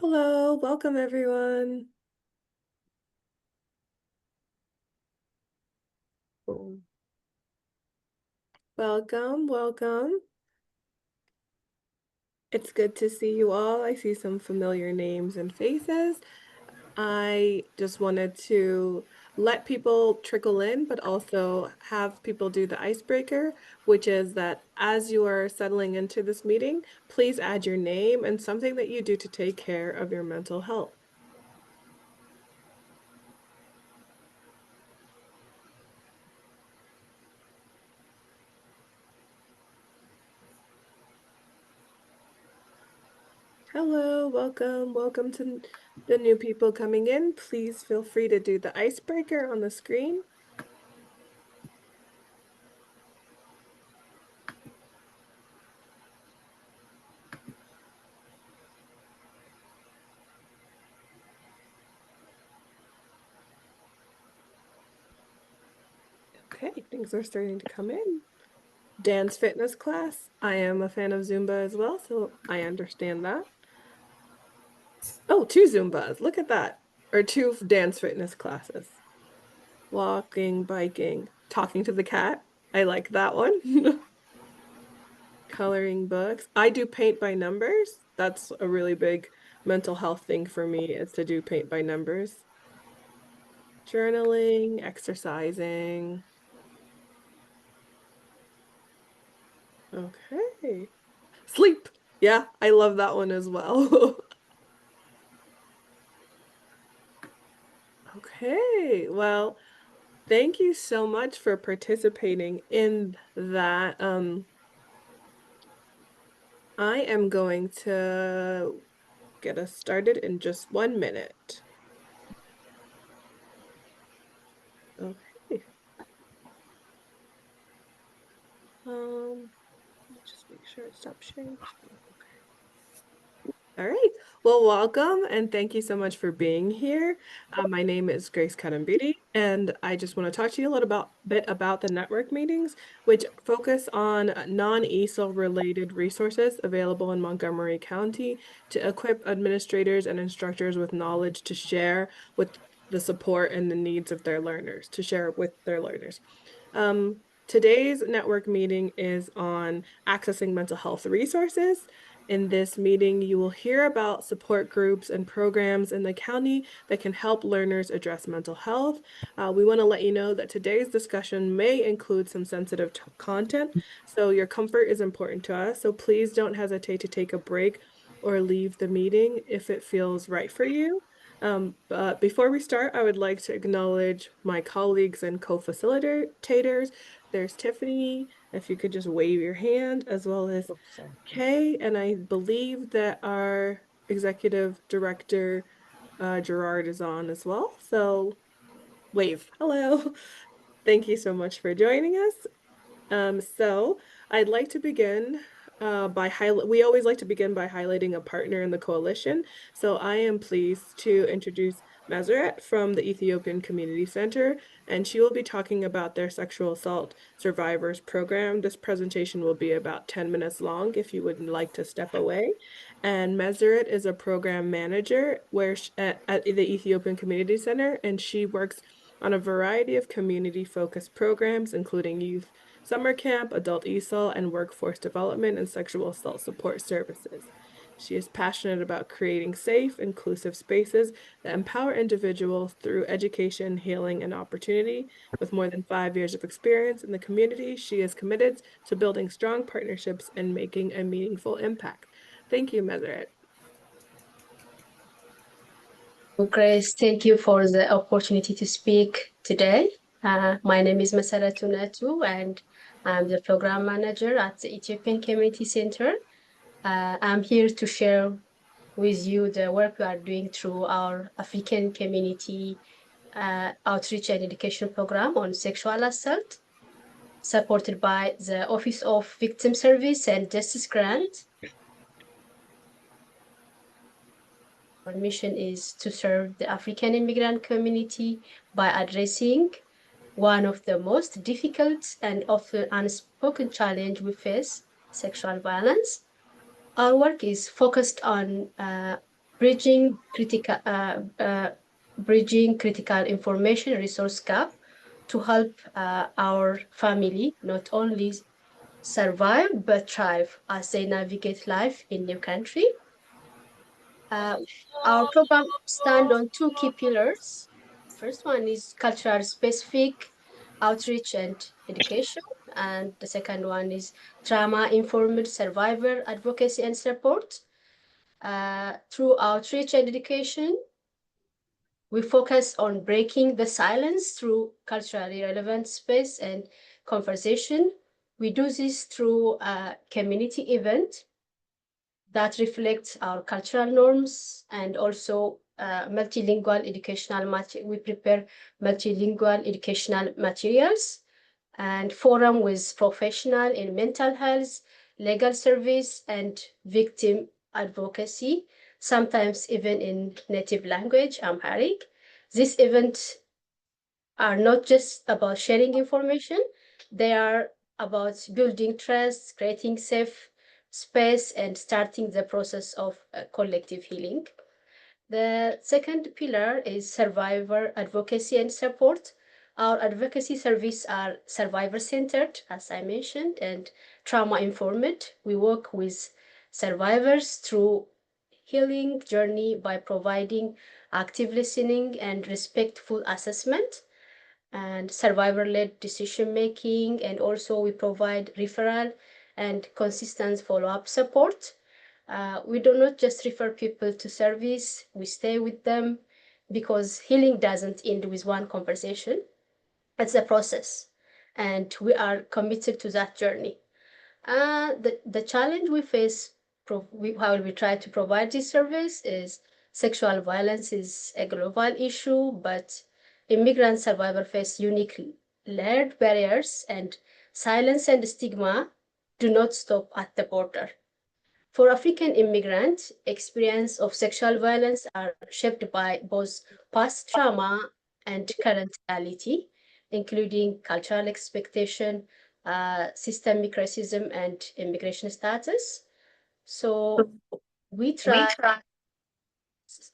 Hello, welcome everyone. Welcome, welcome. It's good to see you all. I see some familiar names and faces. I just wanted to let people trickle in, but also have people do the icebreaker, which is that as you are settling into this meeting, please add your name and something that you do to take care of your mental health. Hello, welcome to the new people coming in. Please feel free to do the icebreaker on the screen. Okay, things are starting to come in. Dance fitness class. I am a fan of Zumba as well, so I understand that. Oh, two Zumbas. Look at that. Or two dance fitness classes. Walking, biking, talking to the cat. I like that one. Coloring books. I do paint by numbers. That's a really big mental health thing for me is to do paint by numbers. Journaling, exercising. Okay. Sleep. Yeah, I love that one as well. Okay, well, thank you so much for participating in that. I am going to get us started in just 1 minute. Okay. Let me just make sure it stops sharing. Okay. All right. Well, welcome and thank you so much for being here. My name is Grace Kadambidi, and I just want to talk to you a little bit about the network meetings, which focus on non-ESOL related resources available in Montgomery County to equip administrators and instructors with knowledge to share with the support and the needs of their learners, to share with their learners. Today's network meeting is on accessing mental health resources. In this meeting, you will hear about support groups and programs in the county that can help learners address mental health. We want to let you know that today's discussion may include some sensitive content, so your comfort is important to us. So please don't hesitate to take a break or leave the meeting if it feels right for you. But before we start, I would like to acknowledge my colleagues and co-facilitators. There's Tiffany, if you could just wave your hand, as well as Kay, and I believe that our executive director, Gerard, is on as well. So wave. Hello. Thank you so much for joining us. So I'd like to begin we always like to begin by highlighting a partner in the coalition. So I am pleased to introduce Mazeret from the Ethiopian Community Center, and she will be talking about their sexual assault survivors program. This presentation will be about 10 minutes long if you would like to step away. And Mazeret is a program manager at the Ethiopian Community Center, and she works on a variety of community-focused programs, including youth summer camp, adult ESOL, and workforce development and sexual assault support services. She is passionate about creating safe, inclusive spaces that empower individuals through education, healing, and opportunity. With more than 5 years of experience in the community, she is committed to building strong partnerships and making a meaningful impact. Thank you, Meseret. Grace, thank you for the opportunity to speak today. My name is Masaratu Natu, and I'm the program manager at the Ethiopian Community Center. I'm here to share with you the work we are doing through our African community outreach and education program on sexual assault, supported by the Office of Victim Service and Justice Grant. Our mission is to serve the African immigrant community by addressing one of the most difficult and often unspoken challenge we face, sexual violence. Our work is focused on bridging critical bridging critical information resource gap to help our family not only survive but thrive as they navigate life in new country. Uh, our program stand on two key pillars. First one is cultural specific outreach and education, and the second one is trauma informed survivor advocacy and support. Through outreach and education, we focus on breaking the silence through culturally relevant space and conversation. We do this through a community event that reflects our cultural norms and also multilingual educational we prepare multilingual educational materials and forum with professional in mental health, legal service, and victim advocacy, sometimes even in native language, Amharic. These events are not just about sharing information, they are about building trust, creating safe space, and starting the process of collective healing. The second pillar is survivor advocacy and support. Our advocacy services are survivor centered, as I mentioned, and trauma informed. We work with survivors through healing journey by providing active listening and respectful assessment and survivor-led decision making, and also we provide referral and consistent follow-up support. We do not just refer people to service, we stay with them because healing doesn't end with one conversation. It's a process, and we are committed to that journey. The challenge we face while we try to provide this service is sexual violence is a global issue, but immigrant survivors face unique layered barriers, and silence and stigma do not stop at the border. For African immigrants, experience of sexual violence are shaped by both past trauma and current reality, including cultural expectation, systemic racism, and immigration status. So we We try try.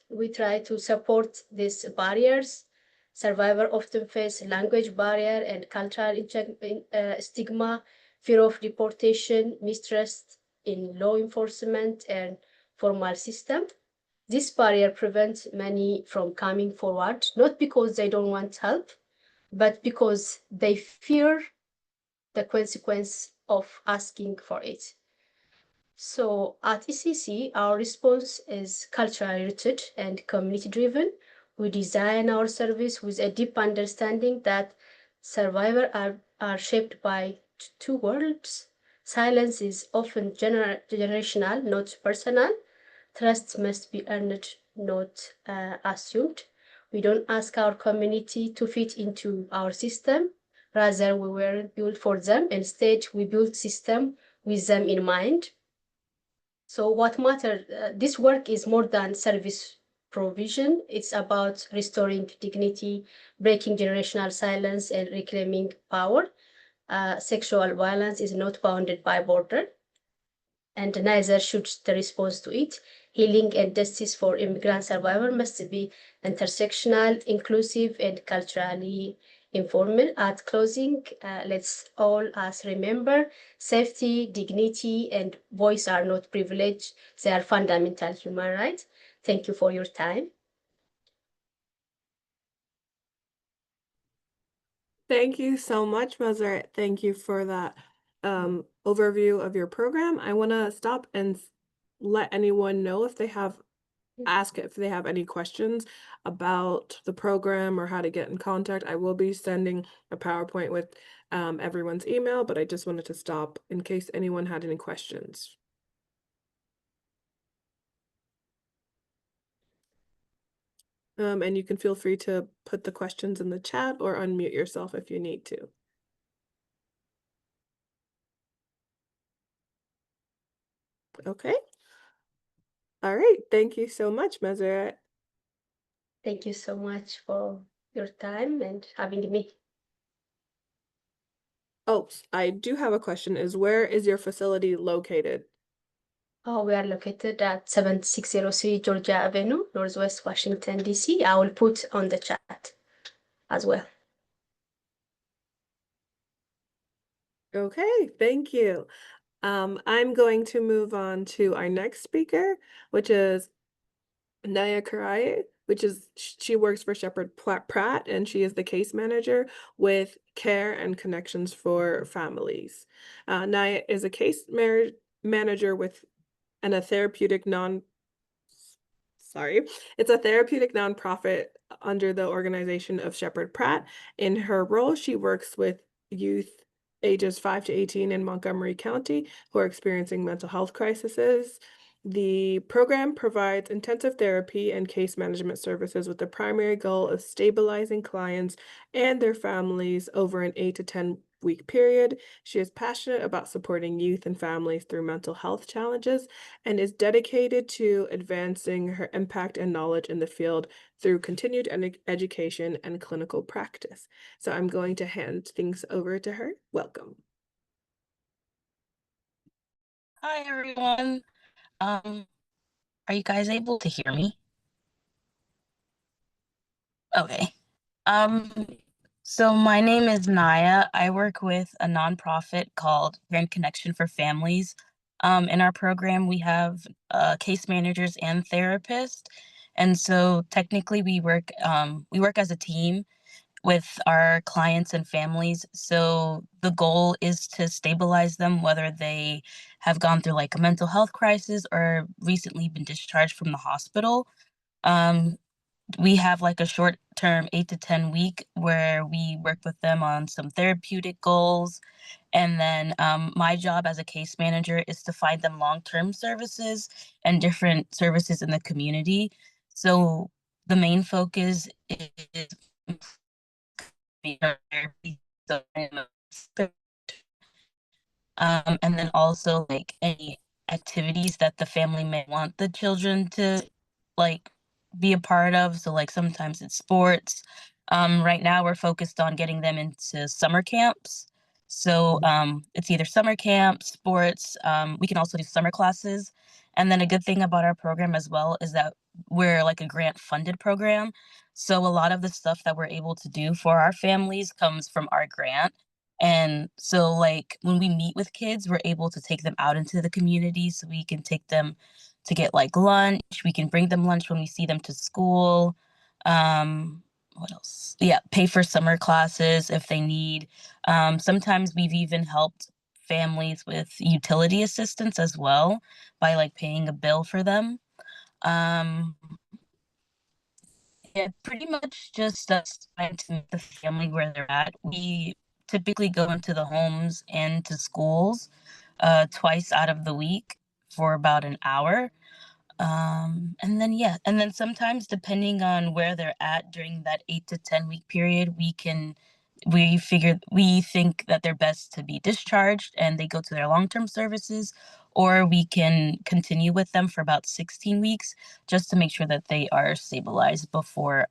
we try to support these barriers. Survivors often face language barrier and cultural stigma, fear of deportation, mistrust in law enforcement and formal system. This barrier prevents many from coming forward, not because they don't want help, but because they fear the consequence of asking for it. So at ECC, our response is culturally rooted and community driven. We design our service with a deep understanding that survivors are shaped by two worlds. Silence is often generational, not personal. Trust must be earned, not assumed. We don't ask our community to fit into our system. Rather, we were built for them. Instead, we build system with them in mind. So what matters, this work is more than service provision. It's about restoring dignity, breaking generational silence, and reclaiming power. Sexual violence is not bounded by border, and neither should the response to it. Healing and justice for immigrant survivors must be intersectional, inclusive, and culturally informal. At closing, let's all us remember safety, dignity, and voice are not privilege, they are fundamental human rights. Thank you for your time. Thank you so much, Mazar. Thank you for that overview of your program. I want to stop and let anyone know if they have ask if they have any questions about the program or how to get in contact. I will be sending a PowerPoint with everyone's email, but I just wanted to stop in case anyone had any questions. And you can feel free to put the questions in the chat or unmute yourself if you need to. Okay. All right. Thank you so much, Mazeret. Thank you so much for your time and having me. Oh, I do have a question. Where is your facility located? Oh, we are located at 7603 Georgia Avenue, Northwest Washington, D.C. I will put on the chat as well. Okay, thank you. I'm going to move on to our next speaker, which is Naya Karai, which is she works for Shepherd Pratt, and she is the case manager with Care and Connections for Families. Naya is a manager with and a therapeutic non sorry, it's a therapeutic nonprofit under the organization of Shepherd Pratt. In her role, she works with youth ages 5 to 18 in Montgomery County who are experiencing mental health crises. The program provides intensive therapy and case management services with the primary goal of stabilizing clients and their families over an 8 to 10-week period. She is passionate about supporting youth and families through mental health challenges and is dedicated to advancing her impact and knowledge in the field through continued education and clinical practice. So I'm going to hand things over to her. Welcome. Hi everyone. Um, are you guys able to hear me? Okay. Um, so my name is Naya. I work with a nonprofit called Grand Connection for Families. In our program, we have case managers and therapists, and so technically we work as a team with our clients and families. So the goal is to stabilize them, whether they have gone through like a mental health crisis or recently been discharged from the hospital. Um, we have like a short term 8 to 10 week where we work with them on some therapeutic goals. And then my job as a case manager is to find them long term services and different services in the community. So the main focus is and then also like any activities that the family may want the children to like be a part of. So like sometimes it's sports. Right now we're focused on getting them into summer camps. So it's either summer camp, sports. We can also do summer classes. And then a good thing about our program as well is that we're like a grant funded program. So a lot of the stuff that we're able to do for our families comes from our grant. And so, like, when we meet with kids, we're able to take them out into the community so we can take them to get like lunch. We can bring them lunch when we see them to school. What else? Yeah, pay for summer classes if they need. Sometimes we've even helped families with utility assistance as well by like paying a bill for them. Um, yeah, pretty much just us trying to meet the family where they're at. We typically go into the homes and to schools twice out of the week for about an hour. And then yeah, and then sometimes depending on where they're at during that 8 to 10 week period, we think that they're best to be discharged and they go to their long-term services, or we can continue with them for about 16 weeks just to make sure that they are stabilized before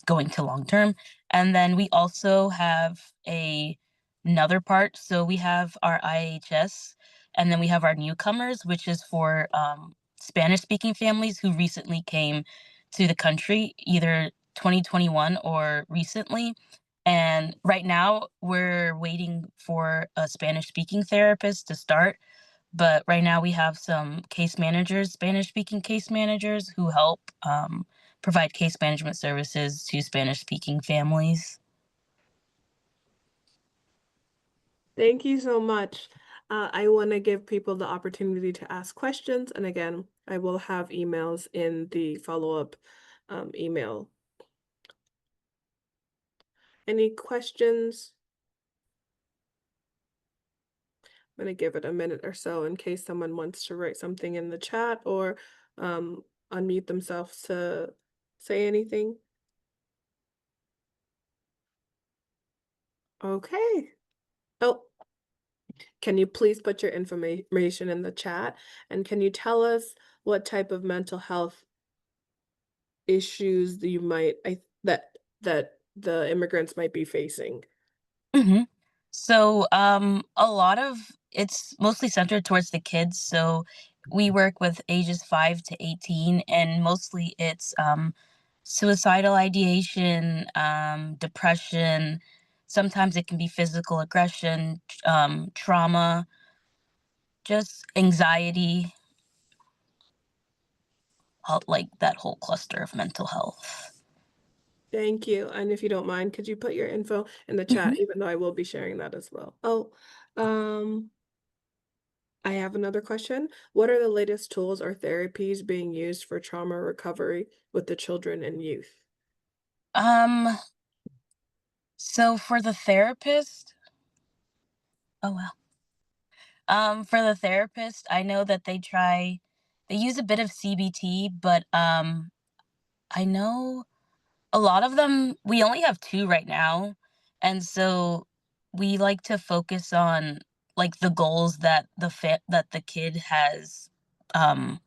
going to long term. And then we also have another part. So we have our IHS, and then we have our newcomers, which is for Spanish speaking families who recently came to the country, either 2021 or recently. And right now, we're waiting for a Spanish speaking therapist to start. But right now, we have some case managers, Spanish speaking case managers, who help provide case management services to Spanish speaking families. Thank you so much. I want to give people the opportunity to ask questions. And again, I will have emails in the follow-up email. Any questions? I'm going to give it a minute or so in case someone wants to write something in the chat or unmute themselves to say anything. Okay. Oh, can you please put your information in the chat? And can you tell us what type of mental health issues that you might that the immigrants might be facing? Hmm. So a lot of it's mostly centered towards the kids. So We work with ages 5 to 18, and mostly it's suicidal ideation, depression. Sometimes it can be physical aggression, trauma, just anxiety, like that whole cluster of mental health. Thank you. And if you don't mind, could you put your info in the Mhm. chat, even though I will be sharing that as well? Oh, I have another question. What are the latest tools or therapies being used for trauma recovery with the children and youth? Um, so for the therapist, oh wow. For the therapist, I know that they use a bit of CBT, but I know a lot of them, we only have 2 right now, and so we like to focus on, like, the goals that the kid has, trying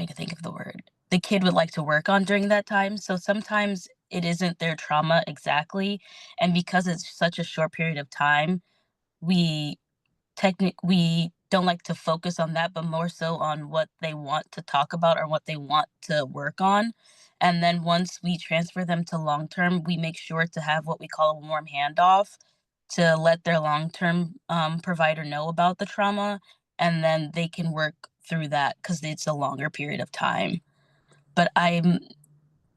to think of the word, the kid would like to work on during that time, so sometimes it isn't their trauma exactly, and because it's such a short period of time, we we don't like to focus on that, but more so on what they want to talk about or what they want to work on. And then once we transfer them to long term, we make sure to have what we call a warm handoff to let their long term provider know about the trauma. And then they can work through that because it's a longer period of time. But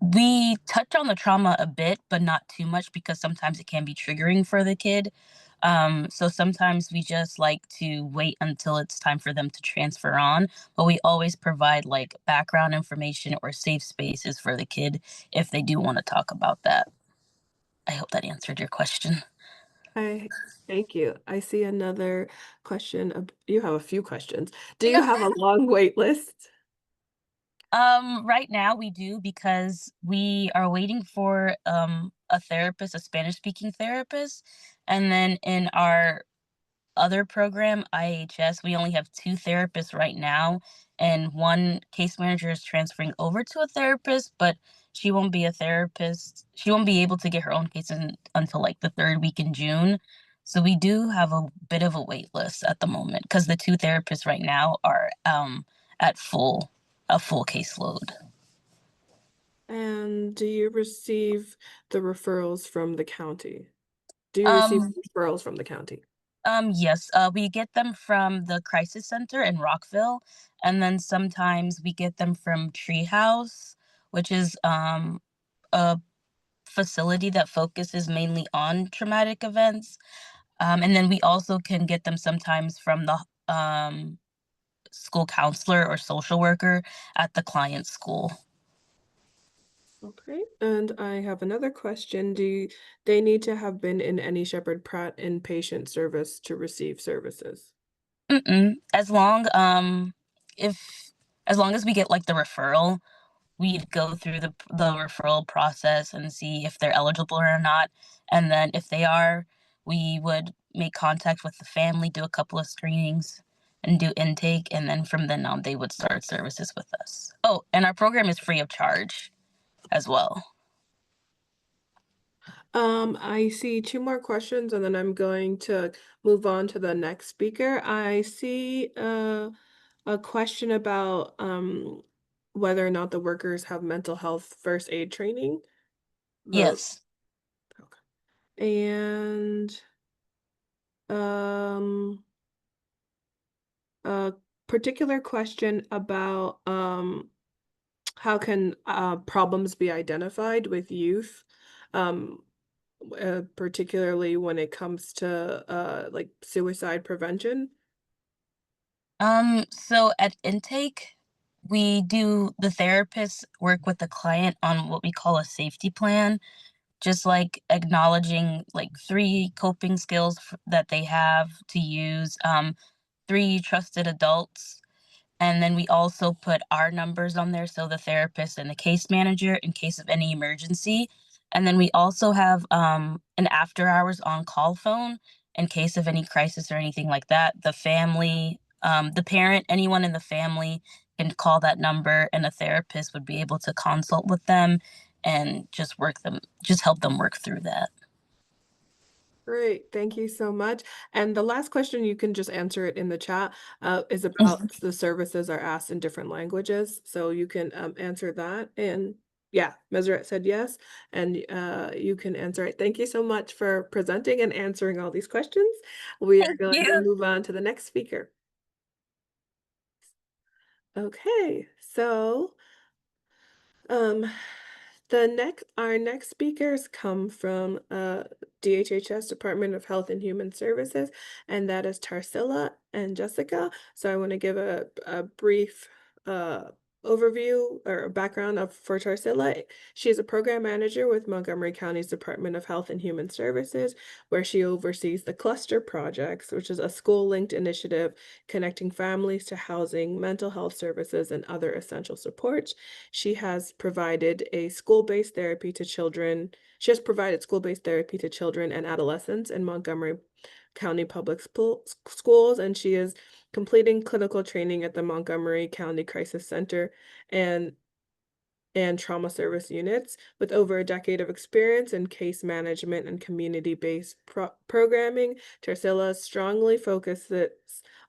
we touch on the trauma a bit, but not too much because sometimes it can be triggering for the kid. So sometimes we just like to wait until it's time for them to transfer on, but we always provide like background information or safe spaces for the kid if they do want to talk about that. I hope that answered your question. I thank you. I see another question. You have a few questions. Do you Yeah. have a long wait list? Right now we do because we are waiting for a therapist, a Spanish speaking therapist, and then in our other program, IHS, we only have 2 therapists right now, and 1 case manager is transferring over to a therapist, but she won't be a therapist. She won't be able to get her own case until like the 3rd week in June. So we do have a bit of a wait list at the moment because the 2 therapists right now are at a full caseload. And do you receive the referrals from the county? Do you receive Um, referrals from the county? yes, we get them from the crisis center in Rockville, and then sometimes we get them from Treehouse, which is a facility that focuses mainly on traumatic events. And then we also can get them sometimes from the school counselor or social worker at the client school. Okay. And I have another question. They need to have been in any Shepherd Pratt inpatient service to receive services? Mm-mm. If as long as we get like the referral, we'd go through the referral process and see if they're eligible or not. And then if they are, we would make contact with the family, do a couple of screenings, and do intake. And then from then on, they would start services with us. Oh, and our program is free of charge as well. I see 2 more questions and then I'm going to move on to the next speaker. I see a question about whether or not the workers have mental health first aid training. The Yes. Okay. And um a particular question about how can problems be identified with youth, um, particularly when it comes to like suicide prevention? So at intake, the therapists work with the client on what we call a safety plan, just like acknowledging like 3 coping skills that they have to use, 3 trusted adults, and then we also put our numbers on there, so the therapist and the case manager in case of any emergency. And then we also have an after hours on call phone in case of any crisis or anything like that. The family, the parent, anyone in the family can call that number, and a therapist would be able to consult with them and just help them work through that. Great. Thank you so much. And the last question, you can just answer it in the chat, is about the services are asked in different languages. So you can answer that. And yeah, Meseret said yes. And you can answer it. Thank you so much for presenting and answering all these questions. We are Thank going to you. move on to the next speaker. Okay, so um, our next speakers come from DHHS Department of Health and Human Services, and that is Tarsila and Jessica. So I want to give a brief uh, overview or background for Tarsila. She is a program manager with Montgomery County's Department of Health and Human Services, where she oversees the Cluster Projects, which is a school-linked initiative connecting families to housing, mental health services, and other essential supports. She has provided school-based therapy to children. She has provided school-based therapy to children and adolescents in Montgomery County Public Schools, and she is completing clinical training at the Montgomery County Crisis Center and trauma service units. With over a decade of experience in case management and community-based programming, Tarsila strongly focuses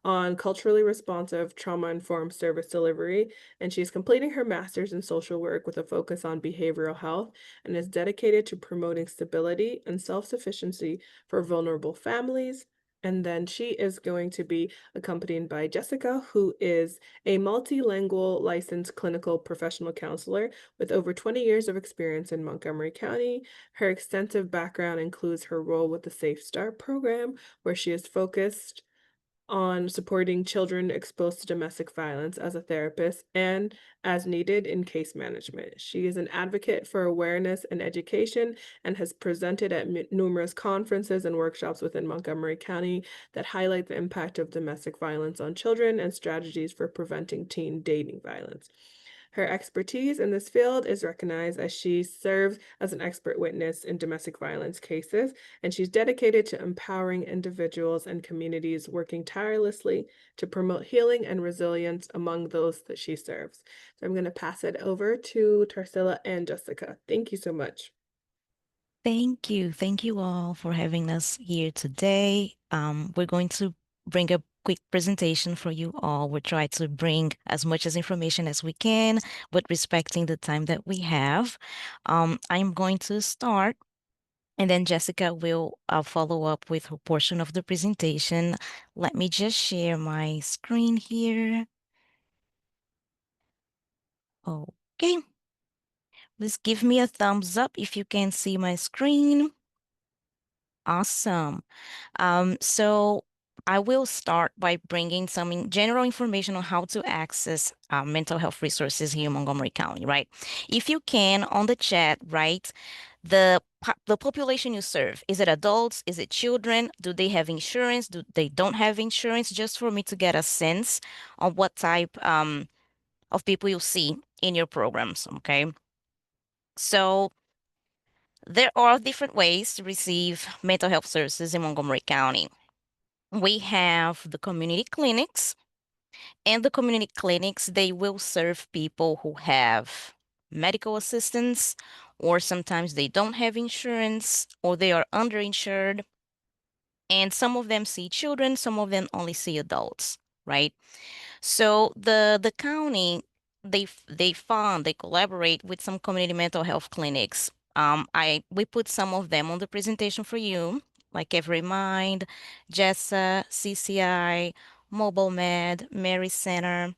on culturally responsive, trauma-informed service delivery, and she's completing her master's in social work with a focus on behavioral health and is dedicated to promoting stability and self-sufficiency for vulnerable families. And then she is going to be accompanied by Jessica, who is a multilingual licensed clinical professional counselor with over 20 years of experience in Montgomery County. Her extensive background includes her role with the Safe Start program, where she is focused on supporting children exposed to domestic violence as a therapist and as needed in case management. She is an advocate for awareness and education and has presented at numerous conferences and workshops within Montgomery County that highlight the impact of domestic violence on children and strategies for preventing teen dating violence. Her expertise in this field is recognized as she serves as an expert witness in domestic violence cases, and she's dedicated to empowering individuals and communities working tirelessly to promote healing and resilience among those that she serves. So I'm going to pass it over to Tarsila and Jessica. Thank you so much. Thank you. Thank you all for having us here today. We're going to bring a quick presentation for you all. We'll try to bring as much as information as we can, but respecting the time that we have. I'm going to start, and then Jessica will follow up with her portion of the presentation. Let me just share my screen here. Okay. Please give me a thumbs up if you can see my screen. Awesome. So I will start by bringing some general information on how to access mental health resources here in Montgomery County, right? If you can, on the chat, right, the population you serve, is it adults? Is it children? Do they have insurance? Do they don't have insurance? Just for me to get a sense of what type of people you see in your programs, okay? So there are different ways to receive mental health services in Montgomery County. We have the community clinics, and the community clinics, they will serve people who have medical assistance, or sometimes they don't have insurance, or they are underinsured. And some of them see children, some of them only see adults, right? So the county, they collaborate with some community mental health clinics. We put some of them on the presentation for you, like Every Mind, JESSA, CCI, Mobile Med, Mary Center.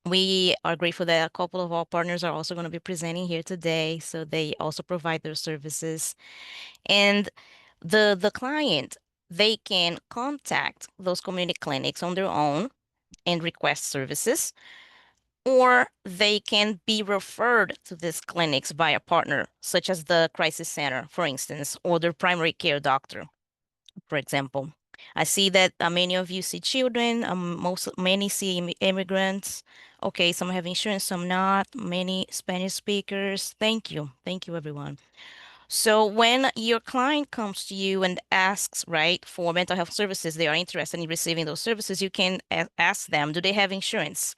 We are grateful that a couple of our partners are also going to be presenting here today, so they also provide their services. And the client, they can contact those community clinics on their own and request services, or they can be referred to these clinics by a partner, such as the crisis center, for instance, or their primary care doctor, for example. I see that many of you see children, many see immigrants. Okay, some have insurance, some not. Many Spanish speakers. Thank you, everyone. So when your client comes to you and asks, right, for mental health services, they are interested in receiving those services, you can ask them, do they have insurance,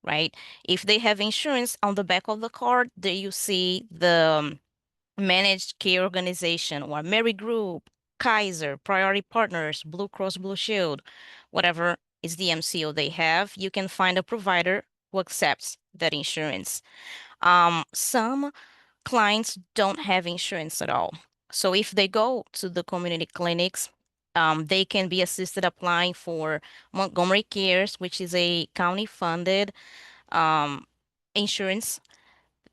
right? If they have insurance, on the back of the card, there you see the managed care organization or Mary Group, Kaiser, Priority Partners, Blue Cross Blue Shield, whatever is the MCO they have, you can find a provider who accepts that insurance. Some clients don't have insurance at all. So if they go to the community clinics, they can be assisted applying for Montgomery Cares, which is a county-funded insurance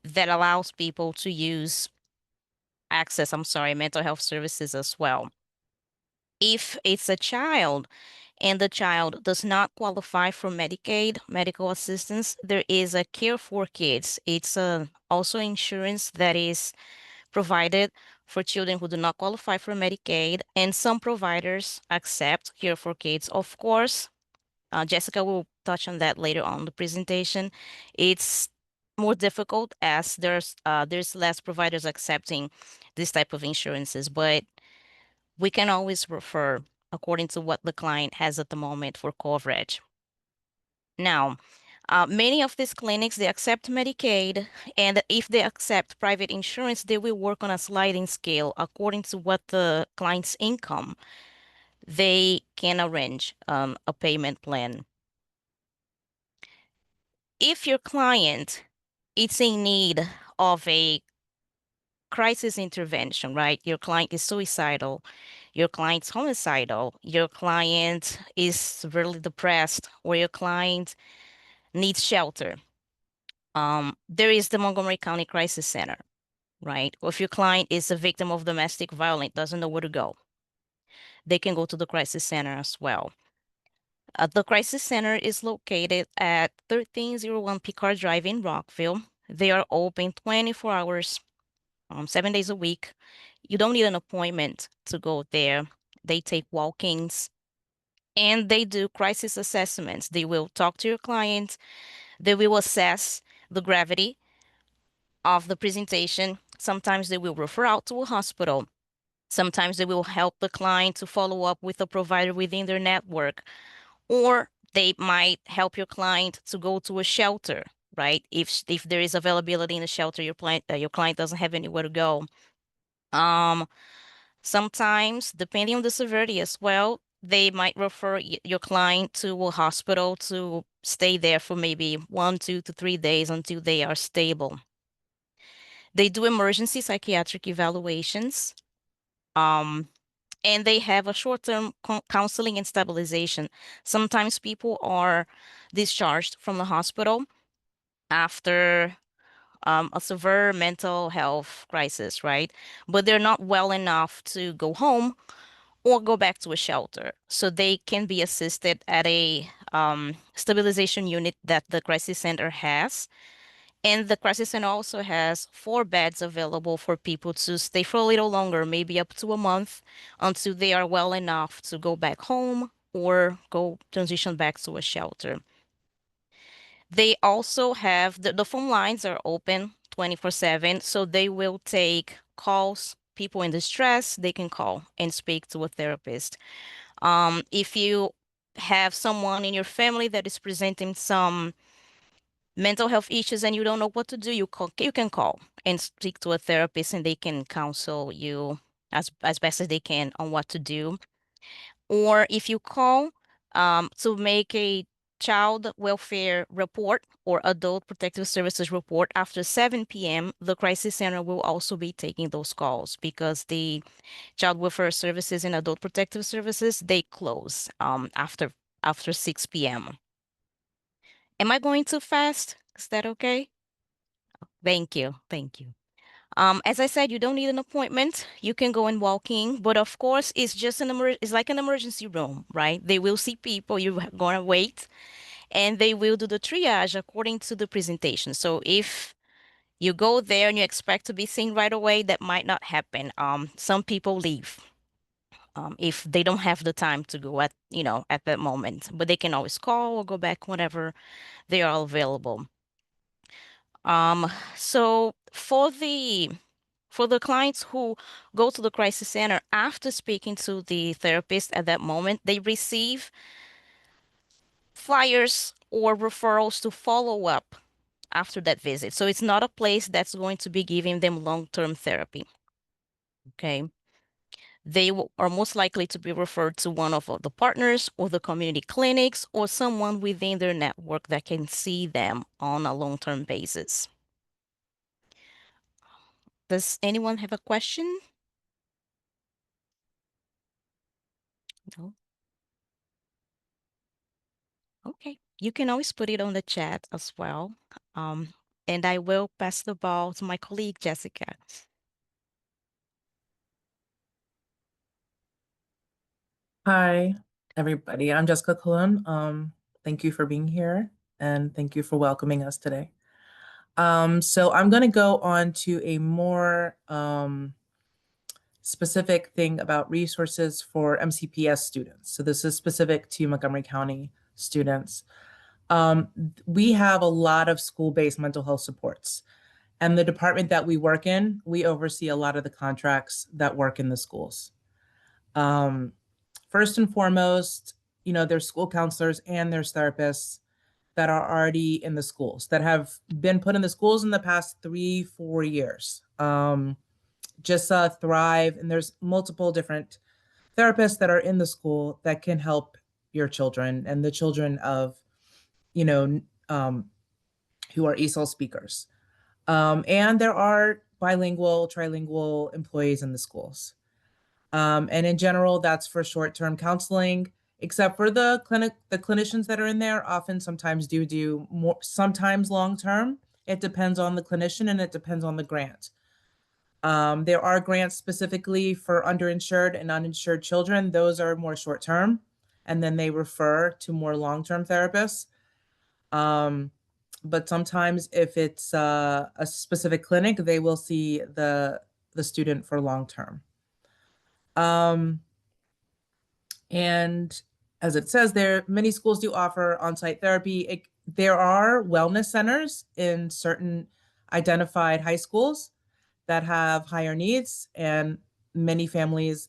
that allows people to access mental health services as well. If it's a child and the child does not qualify for Medicaid, medical assistance, there is a Care for Kids. It's also insurance that is provided for children who do not qualify for Medicaid, and some providers accept Care for Kids. Of course, Jessica will touch on that later on the presentation. It's more difficult as there's less providers accepting this type of insurances, but we can always refer according to what the client has at the moment for coverage. Now, many of these clinics, they accept Medicaid, and if they accept private insurance, they will work on a sliding scale according to what the client's income. They can arrange a payment plan. If your client is in need of a crisis intervention, right? Your client is suicidal, your client's homicidal, your client is severely depressed, or your client needs shelter. There is the Montgomery County Crisis Center, right? Or if your client is a victim of domestic violence, doesn't know where to go, they can go to the crisis center as well. The crisis center is located at 1301 Picard Drive in Rockville. They are open 24 hours, 7 days a week. You don't need an appointment to go there. They take walk-ins and they do crisis assessments. They will talk to your client. They will assess the gravity of the presentation. Sometimes they will refer out to a hospital. Sometimes they will help the client to follow up with a provider within their network, or they might help your client to go to a shelter, right? If there is availability in the shelter, your client doesn't have anywhere to go. Sometimes, depending on the severity as well, they might refer your client to a hospital to stay there for maybe 1, 2 to 3 days until they are stable. They do emergency psychiatric evaluations, and they have a short-term counseling and stabilization. Sometimes people are discharged from the hospital after a severe mental health crisis, right? But they're not well enough to go home or go back to a shelter. So they can be assisted at a stabilization unit that the crisis center has. And the crisis center also has 4 beds available for people to stay for a little longer, maybe up to a month, until they are well enough to go back home or go transition back to a shelter. They also have the phone lines are open 24/7, so they will take calls. People in distress, they can call and speak to a therapist. If you have someone in your family that is presenting some mental health issues and you don't know what to do, you can call and speak to a therapist, and they can counsel you as best as they can on what to do. Or if you call to make a child welfare report or adult protective services report after 7 p.m., the crisis center will also be taking those calls, because the child welfare services and adult protective services, they close after 6 p.m. Am I going too fast? Is that okay? Thank you. Thank you. As I said, you don't need an appointment. You can go and walk in, but of course, it's just it's like an emergency room, right? They will see people, you're gonna wait, and they will do the triage according to the presentation. So if you go there and you expect to be seen right away, that might not happen. Some people leave if they don't have the time to go at that moment, but they can always call or go back whenever they are available. So for the clients who go to the crisis center after speaking to the therapist at that moment, they receive flyers or referrals to follow up after that visit. So it's not a place that's going to be giving them long-term therapy. Okay. they are most likely to be referred to one of the partners or the community clinics or someone within their network that can see them on a long-term basis. Does anyone have a question? No? Okay. You can always put it on the chat as well. And I will pass the ball to my colleague, Jessica. Hi, everybody. I'm Jessica Cullen. Thank you for being here and thank you for welcoming us today. So I'm going to go on to a more specific thing about resources for MCPS students. So this is specific to Montgomery County students. We have a lot of school-based mental health supports. And the department that we work in, we oversee a lot of the contracts that work in the schools. First and foremost, there's school counselors and there's therapists that are already in the schools, that have been put in the schools in the past 3-4 years. Just thrive, and there's multiple different therapists that are in the school that can help your children and the children of, who are ESOL speakers. And there are bilingual, trilingual employees in the schools. And in general, that's for short-term counseling, except for the clinicians that are in there often sometimes do more, sometimes long-term. It depends on the clinician and it depends on the grant. There are grants specifically for underinsured and uninsured children. Those are more short-term, and then they refer to more long-term therapists. But sometimes if it's a specific clinic, they will see the student for long-term. And as it says there, many schools do offer on-site therapy. There are wellness centers in certain identified high schools that have higher needs, and many families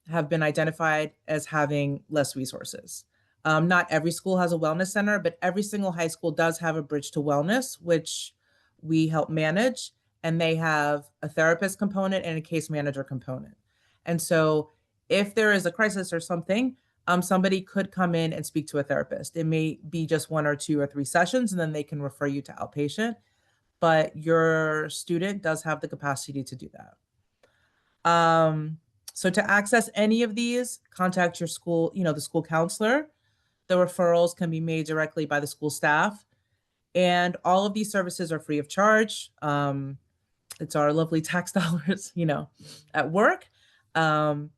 have been identified as having less resources. Not every school has a wellness center, but every single high school does have a bridge to wellness, which we help manage, and they have a therapist component and a case manager component. And so if there is a crisis or something, somebody could come in and speak to a therapist. It may be just 1 or 2 or 3 sessions, and then they can refer you to outpatient, but your student does have the capacity to do that. So to access any of these, contact your school, the school counselor. The referrals can be made directly by the school staff. And all of these services are free of charge. It's our lovely tax dollars, at work. And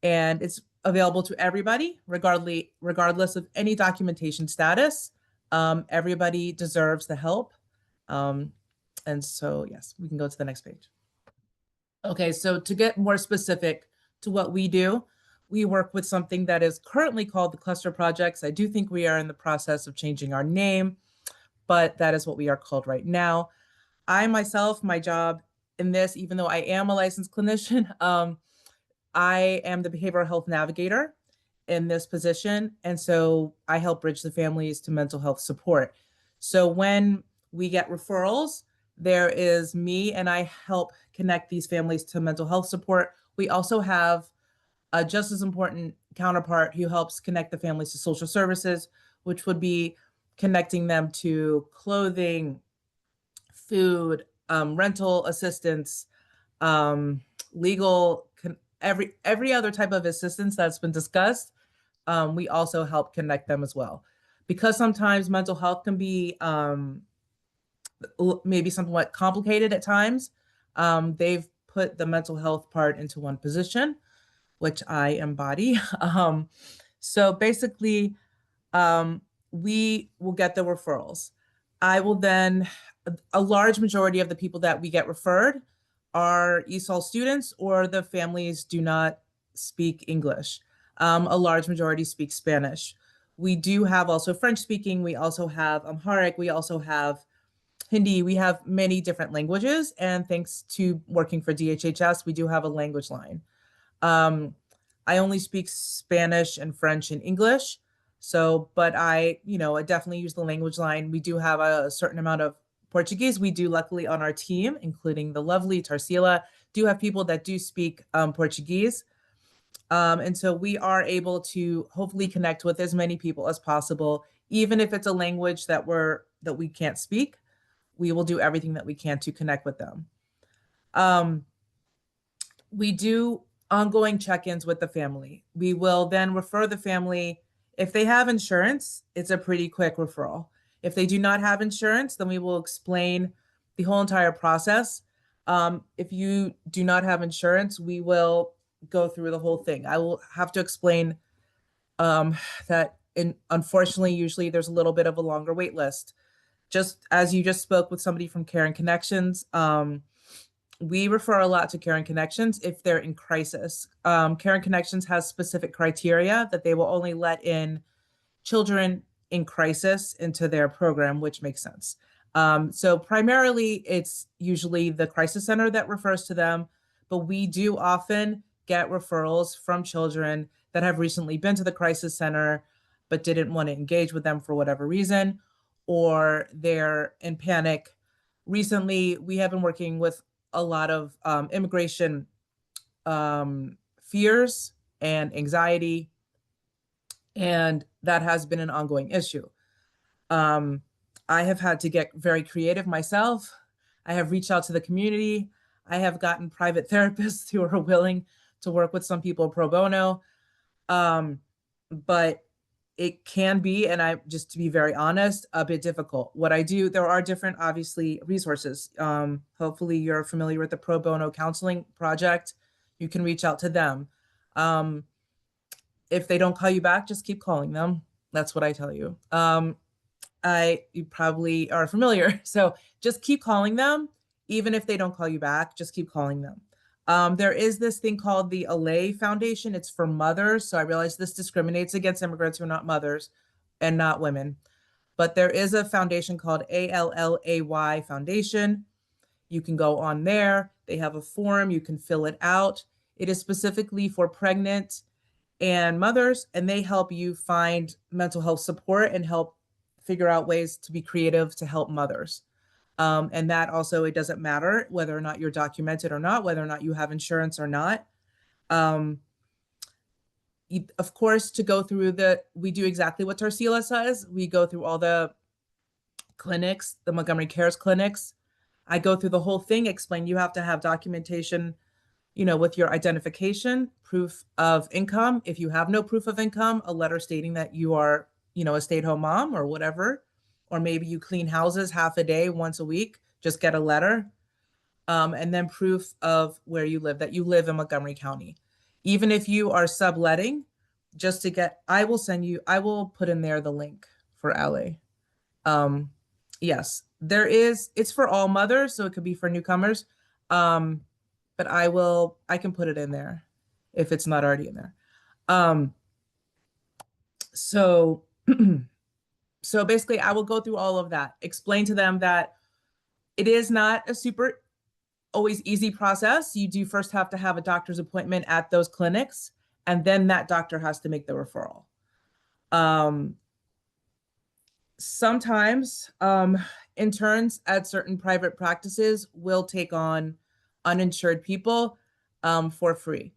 it's available to everybody, regardless of any documentation status. Everybody deserves the help. And so, yes, we can go to the next page. Okay, so to get more specific to what we do, we work with something that is currently called the Cluster Projects. I do think we are in the process of changing our name, but that is what we are called right now. I myself, my job in this, even though I am a licensed clinician, I am the behavioral health navigator in this position. And so I help bridge the families to mental health support. So when we get referrals, there is me and I help connect these families to mental health support. We also have a just as important counterpart who helps connect the families to social services, which would be connecting them to clothing, food, rental assistance, legal, every other type of assistance that's been discussed. We also help connect them as well. Because sometimes mental health can be maybe somewhat complicated at times, they've put the mental health part into one position, which I embody. So basically, we will get the referrals. I will then, a large majority of the people that we get referred are ESOL students, or the families do not speak English. A large majority speak Spanish. We do have also French speaking. We also have Amharic. We also have Hindi. We have many different languages. And thanks to working for DHHS, we do have a language line. I only speak Spanish and French and English. So, but I definitely use the language line. We do have a certain amount of Portuguese. We do, luckily, on our team, including the lovely Tarsila, do have people that do speak Portuguese. And so we are able to hopefully connect with as many people as possible, even if it's a language that we can't speak. We will do everything that we can to connect with them. We do ongoing check-ins with the family. We will then refer the family. If they have insurance, it's a pretty quick referral. If they do not have insurance, then we will explain the whole entire process. If you do not have insurance, we will go through the whole thing. I will have to explain that unfortunately, usually there's a little bit of a longer wait list. Just as you just spoke with somebody from Care and Connections, we refer a lot to Care and Connections if they're in crisis. Care and Connections has specific criteria that they will only let in children in crisis into their program, which makes sense. So primarily, it's usually the crisis center that refers to them, but we do often get referrals from children that have recently been to the crisis center but didn't want to engage with them for whatever reason, or they're in panic. Recently, we have been working with a lot of immigration fears and anxiety, and that has been an ongoing issue. I have had to get very creative myself. I have reached out to the community. I have gotten private therapists who are willing to work with some people pro bono. But it can be, and I just to be very honest, a bit difficult. What I do, there are different, obviously, resources. Hopefully you're familiar with the Pro Bono Counseling Project. You can reach out to them. If they don't call you back, just keep calling them. That's what I tell you. You probably are familiar. So just keep calling them. Even if they don't call you back, just keep calling them. There is this thing called the ALAY Foundation. It's for mothers. So I realize this discriminates against immigrants who are not mothers and not women. But there is a foundation called ALLAY Foundation. You can go on there. They have a form. You can fill it out. It is specifically for pregnant and mothers, and they help you find mental health support and help figure out ways to be creative to help mothers. And that also, it doesn't matter whether or not you're documented or not, whether or not you have insurance or not. Of course, to go through we do exactly what Tarsila says. We go through all the clinics, the Montgomery Cares clinics. I go through the whole thing, explain you have to have documentation, with your identification, proof of income. If you have no proof of income, a letter stating that you are, a stay-at-home mom or whatever. Or maybe you clean houses half a day, once a week, just get a letter. And then proof of where you live, that you live in Montgomery County. Even if you are subletting, I will put in there the link for LA. Yes, it's for all mothers, so it could be for newcomers. But I can put it in there if it's not already in there. So basically, I will go through all of that, explain to them that it is not a super always easy process. You do first have to have a doctor's appointment at those clinics, and then that doctor has to make the referral. Sometimes interns at certain private practices will take on uninsured people for free.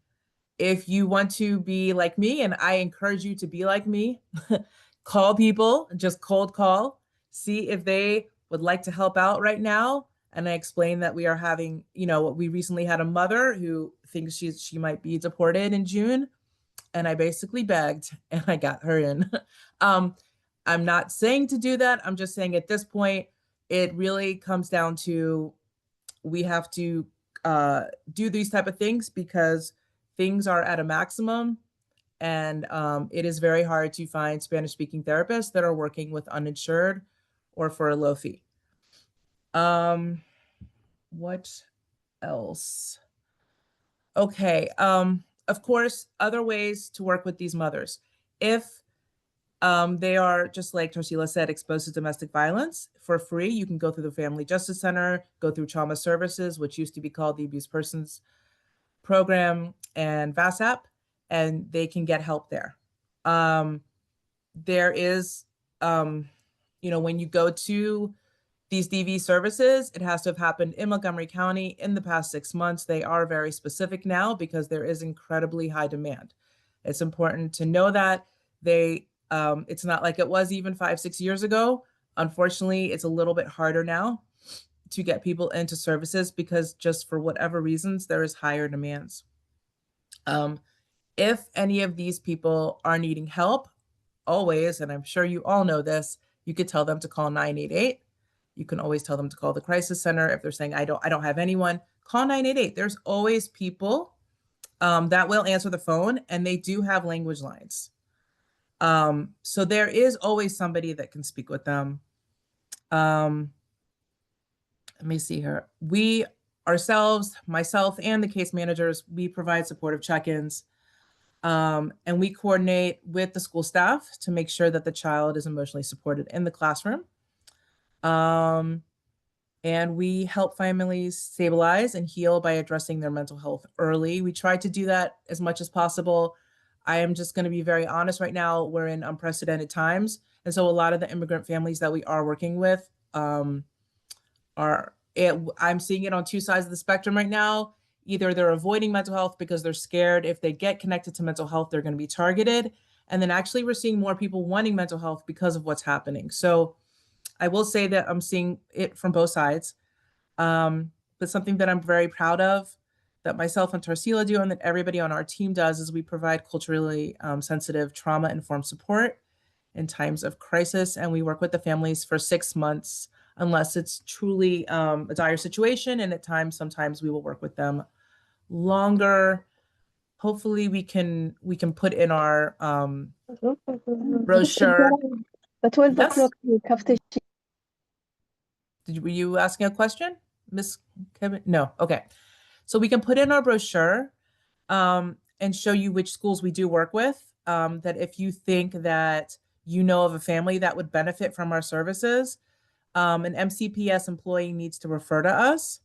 If you want to be like me, and I encourage you to be like me, call people, just cold call, see if they would like to help out right now. And I explained that we are having, we recently had a mother who thinks she might be deported in June. And I basically begged and I got her in. I'm not saying to do that. I'm just saying at this point, it really comes down to we have to do these type of things because things are at a maximum. And it is very hard to find Spanish-speaking therapists that are working with uninsured or for a low fee. What else? Okay. Of course, other ways to work with these mothers. If they are, just like Tarsila said, exposed to domestic violence, for free, you can go through the Family Justice Center, go through Trauma Services, which used to be called the Abused Persons Program, and VASAP, and they can get help there. There is, when you go to these DV services, it has to have happened in Montgomery County in the past 6 months. They are very specific now because there is incredibly high demand. It's important to know that it's not like it was even 5-6 years ago. Unfortunately, it's a little bit harder now to get people into services because just for whatever reasons, there is higher demands. If any of these people are needing help, always, and I'm sure you all know this, you could tell them to call 988. You can always tell them to call the crisis center. If they're saying, I don't have anyone, call 988. There's always people that will answer the phone, and they do have language lines. So there is always somebody that can speak with them. Let me see here. We ourselves, myself and the case managers, we provide supportive check-ins. And we coordinate with the school staff to make sure that the child is emotionally supported in the classroom. And we help families stabilize and heal by addressing their mental health early. We try to do that as much as possible. I am just going to be very honest right now. We're in unprecedented times. And so a lot of the immigrant families that we are working with I'm seeing it on two sides of the spectrum right now. Either they're avoiding mental health because they're scared if they get connected to mental health, they're going to be targeted. And then actually we're seeing more people wanting mental health because of what's happening. So I will say that I'm seeing it from both sides. But something that I'm very proud of that myself and Tarsila do and that everybody on our team does is we provide culturally sensitive trauma-informed support in times of crisis. And we work with the families for 6 months unless it's truly a dire situation. And at times, sometimes we will work with them longer. Hopefully we can put in our brochure. At 12 Yes? o'clock, you have to. Were you asking a question, Miss Kevin? No, okay. So we can put in our brochure and show you which schools we do work with, that if you think that you know of a family that would benefit from our services, an MCPS employee needs to refer to us,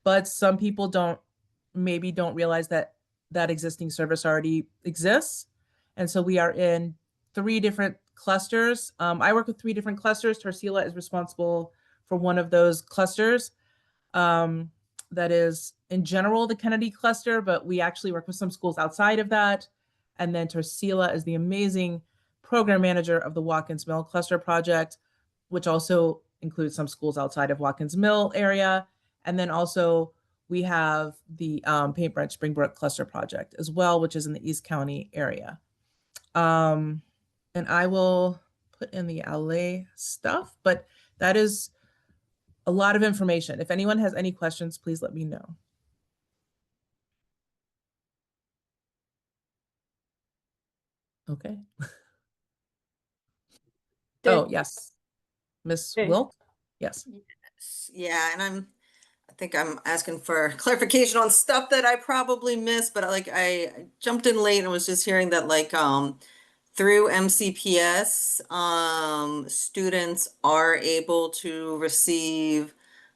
but some people maybe don't realize that that existing service already exists. And so we are in 3 different clusters. I work with 3 different clusters. Tarsila is responsible for one of those clusters. That is in general the Kennedy cluster, but we actually work with some schools outside of that. And then Tarsila is the amazing program manager of the Watkins Mill Cluster Project, which also includes some schools outside of Watkins Mill area. And then also we have the Paintbrush Springbrook Cluster Project as well, which is in the East County area. And I will put in the LA stuff, but that is a lot of information. If anyone has any questions, please let me know. Okay. Oh, yes. Miss Wilk? Yes. Yeah, and I think I'm asking for clarification on stuff that I probably missed, but like I jumped in late and was just hearing that like through MCPS, students are able to receive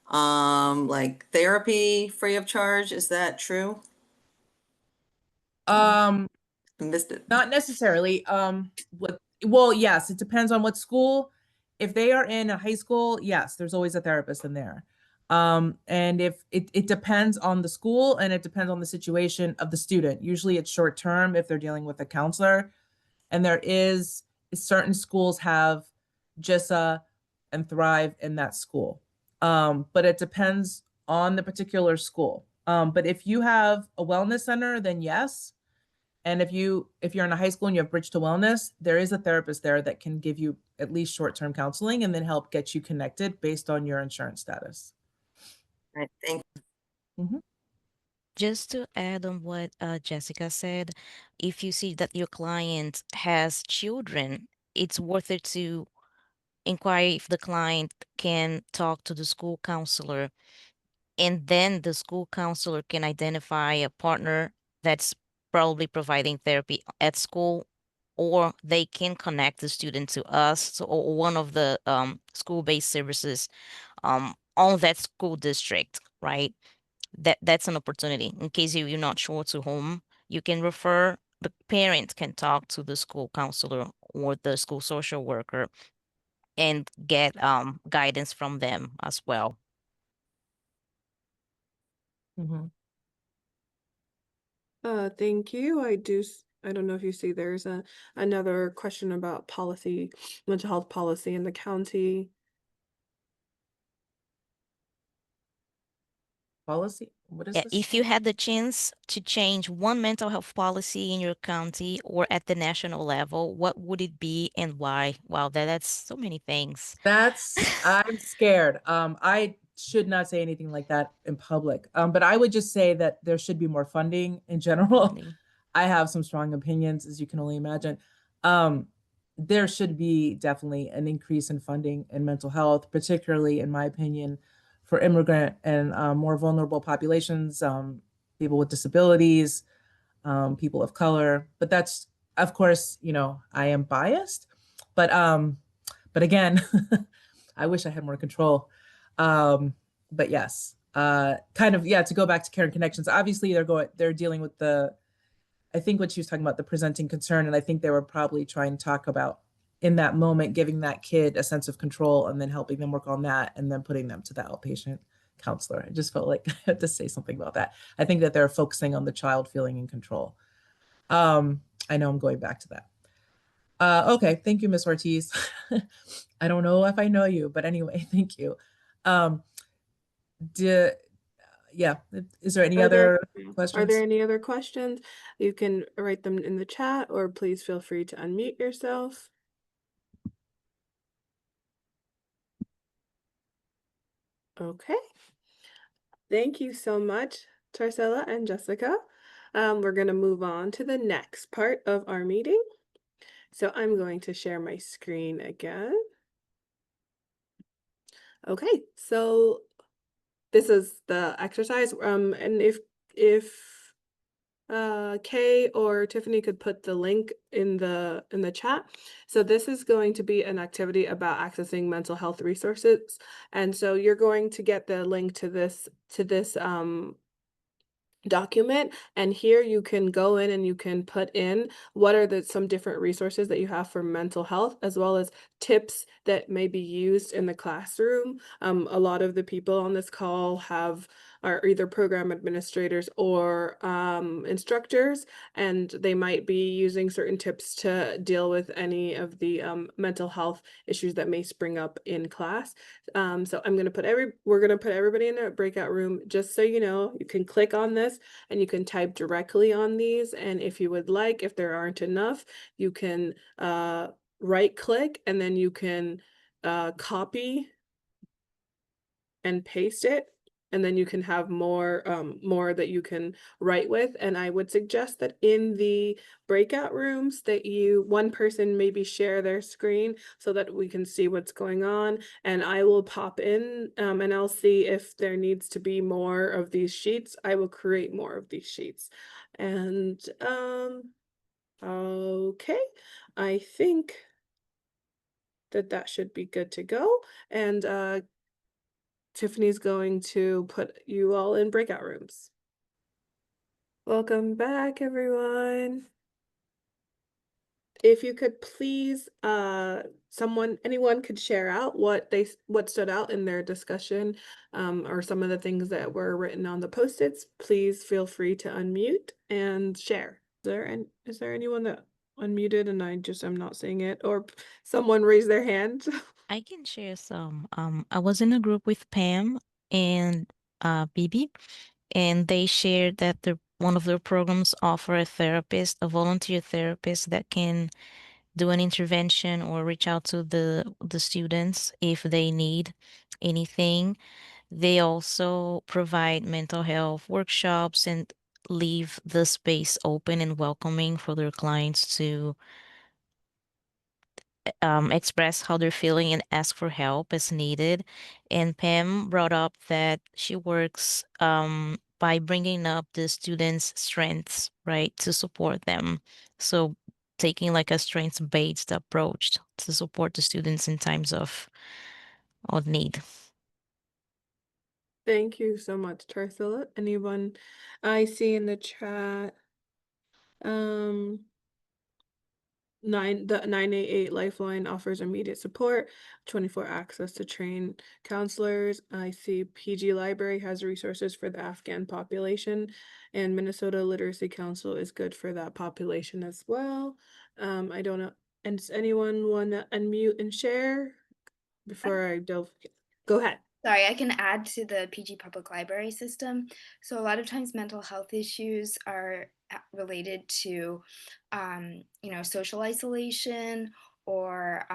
like therapy free of charge. Is that true? Um, I missed it. Not necessarily. Well, yes, it depends on what school. If they are in a high school, yes, there's always a therapist in there. And if it depends on the school and it depends on the situation of the student. Usually it's short term if they're dealing with a counselor. And there is certain schools have GISA and thrive in that school. But it depends on the particular school. But if you have a wellness center, then yes. And if you're in a high school and you have Bridge to Wellness, there is a therapist there that can give you at least short-term counseling and then help get you connected based on your insurance status. All right, thank Mhm. Just to add on what Jessica said, if you see that your client has children, it's worth it to inquire if the client can talk to the school counselor, and then the school counselor can identify a partner that's probably providing therapy at school, or they can connect the student to us, so or one of the school-based services on that school district, right? That's an opportunity. In case you're not sure to whom you can refer, the parent can talk to the school counselor or the school social worker and get guidance from them as well. Mhm. Thank you. I don't know if you see there's another question about policy, mental health policy in the county. Policy? What is Yeah, this? if you had the chance to change one mental health policy in your county or at the national level, what would it be and why? Wow, that's so many things. I'm scared. I should not say anything like that in public. But I would just say that there should be more funding in general. Funding. I have some strong opinions, as you can only imagine. Um, there should be definitely an increase in funding in mental health, particularly, in my opinion, for immigrant and more vulnerable populations, people with disabilities, people of color. But that's, of course, I am biased. But but again, I wish I had more control. But yes, kind of, yeah, to go back to Caring Connections, obviously they're dealing with I think what she was talking about, the presenting concern. And I think they were probably trying to talk about in that moment, giving that kid a sense of control and then helping them work on that and then putting them to the outpatient counselor. I just felt like I had to say something about that. I think that they're focusing on the child feeling in control. I know I'm going back to that. Okay, thank you, Miss Ortiz. I don't know if I know you, but anyway, thank you. Um, do, yeah, is there any Are there other are there questions? any other questions? You can write them in the chat, or please feel free to unmute yourself. Okay. Thank you so much, Tarcella and Jessica. We're going to move on to the next part of our meeting. So I'm going to share my screen again. Okay, so this is the exercise. And if Kay or Tiffany could put the link in the chat. So this is going to be an activity about accessing mental health resources. And so you're going to get the link to this document, and here you can go in and you can put in what are some different resources that you have for mental health, as well as tips that may be used in the classroom. A lot of the people on this call are either program administrators or instructors, and they might be using certain tips to deal with any of the mental health issues that may spring up in class. So we're gonna put everybody in a breakout room, just so you know. You can click on this and you can type directly on these. And if you would like, if there aren't enough, you can right click and then you can copy and paste it. And then you can have more that you can write with. And I would suggest that in the breakout rooms that one person maybe share their screen so that we can see what's going on. And I will pop in and I'll see if there needs to be more of these sheets. I will create more of these sheets. And okay, I think that should be good to go. And Tiffany's going to put you all in breakout rooms. Welcome back, everyone. If you could please, anyone could share out what stood out in their discussion, or some of the things that were written on the Post-its. Please feel free to unmute and share. Is there anyone that unmuted and I'm not seeing it, or someone raised their hand? I can share some. I was in a group with Pam and Bibi, and they shared that one of their programs offer a volunteer therapist that can do an intervention or reach out to the students if they need anything. They also provide mental health workshops and leave the space open and welcoming for their clients to express how they're feeling and ask for help as needed. And Pam brought up that she works by bringing up the students' strengths, right, to support them. So taking like a strengths-based approach to support the students in times of need. Thank you so much, Tarsila. Anyone I see in the chat? the 988 Lifeline offers immediate support, 24 access to trained counselors. I see PG Library has resources for the Afghan population, and Minnesota Literacy Council is good for that population as well. I don't know. And does anyone want to unmute and share before I delve? Go ahead. Sorry, I can add to the PG Public Library system. So a lot of times mental health issues are related to, social isolation or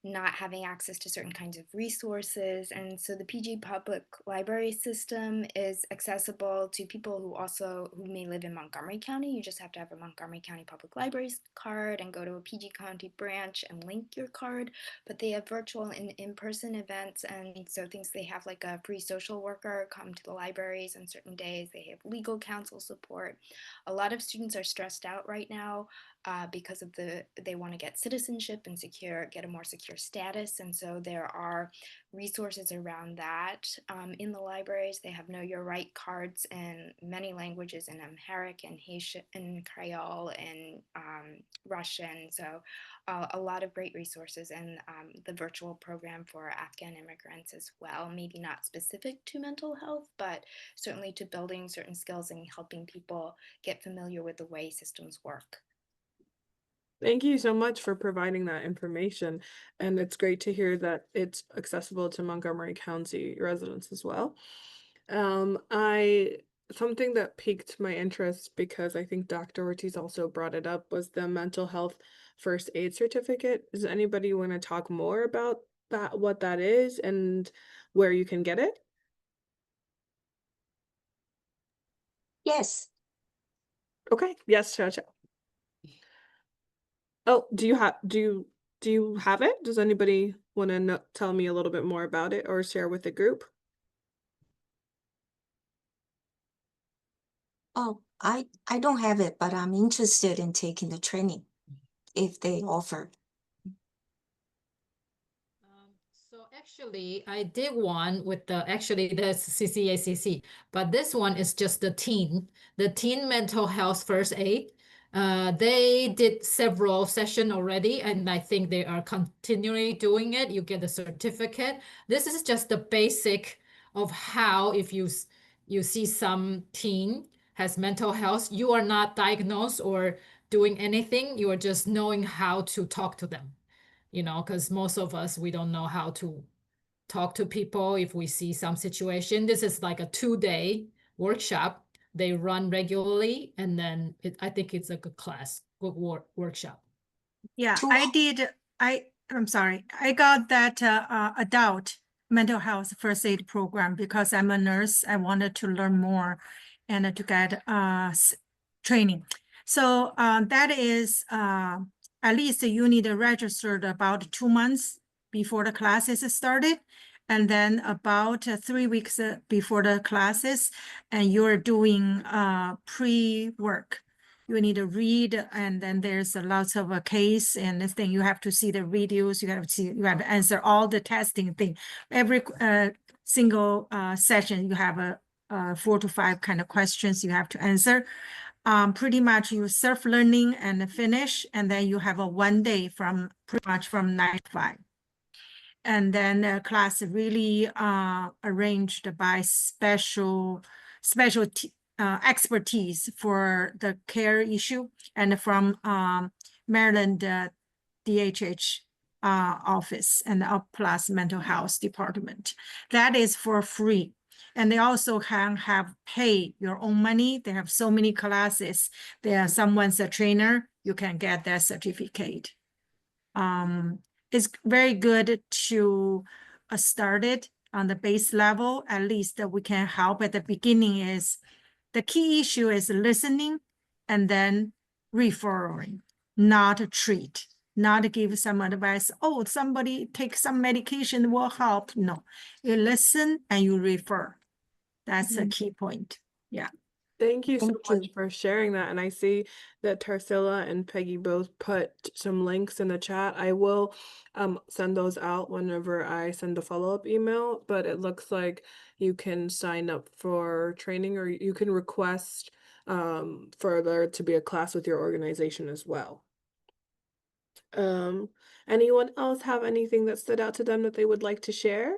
not having access to certain kinds of resources. And so the PG Public Library system is accessible to people who may live in Montgomery County. You just have to have a Montgomery County Public Libraries card and go to a PG County branch and link your card. But they have virtual and in-person events, and so things they have like a free social worker come to the libraries on certain days. They have legal counsel support. A lot of students are stressed out right now because of they want to get citizenship and get a more secure status, and so there are resources around that in the libraries. They have Know Your Right cards in many languages, in Amharic and Haitian and Creole and Russian. So a lot of great resources, and the virtual program for Afghan immigrants as well, maybe not specific to mental health, but certainly to building certain skills and helping people get familiar with the way systems work. Thank you so much for providing that information. And it's great to hear that it's accessible to Montgomery County residents as well. Something that piqued my interest, because I think Dr. Ortiz also brought it up, was the mental health first aid certificate. Does anybody want to talk more about that, what that is and where you can get it? Yes. Okay. Yes, Cha. Oh, do you have it? Does anybody want to tell me a little bit more about it or share with the group? Oh, I don't have it, but I'm interested in taking the training if they offer. So actually, I did one with the CCACC, but this one is just the teen mental health first aid. They did several sessions already, and I think they are continually doing it. You get a certificate. This is just the basic of how, if you see some teen has mental health, you are not diagnosed or doing anything. You are just knowing how to talk to them, because most of us, we don't know how to talk to people if we see some situation. This is like a 2-day workshop. They run regularly, and then I think it's a good class, good workshop. Yeah, Two- I'm sorry. I got that adult mental health first aid program because I'm a nurse. I wanted to learn more and to get training. So that is at least you need to register about 2 months before the classes started. And then about 3 weeks before the classes, and you're doing pre-work. You need to read, and then there's lots of a case and this thing. You have to see the videos. You have to answer all the testing thing. Every single session, you have a 4 to 5 kind of questions you have to answer. Pretty much you self-learning and finish, and then you have a 1 day from pretty much from 9 to 5. And then the class really arranged by special expertise for the care issue, and from Maryland DHH office and the Plus Mental Health Department. That is for free. And they also can have pay your own money. They have so many classes. Someone's a trainer, you can get that certificate. It's very good to start it on the base level. At least that we can help at the beginning. Is the key issue is listening and then referring, not treat, not give some advice. Oh, somebody take some medication will help. No, you listen and you refer. That's a key point. Yeah. Thank you so Thank much you. for sharing that. And I see that Tarsila and Peggy both put some links in the chat. I will send those out whenever I send the follow-up email, but it looks like you can sign up for training, or you can request for there to be a class with your organization as well. Um, Anyone else have anything that stood out to them that they would like to share?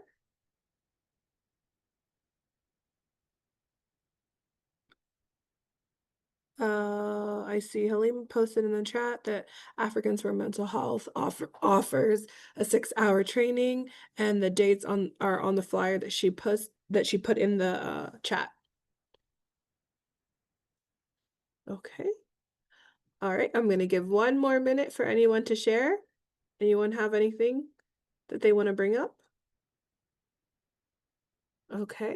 I see Halim posted in the chat that Africans for Mental Health offers a 6-hour training, and the dates are on the flyer that she put in the chat. Okay. All right, I'm gonna give 1 more minute for anyone to share. Anyone have anything that they want to bring up? Okay.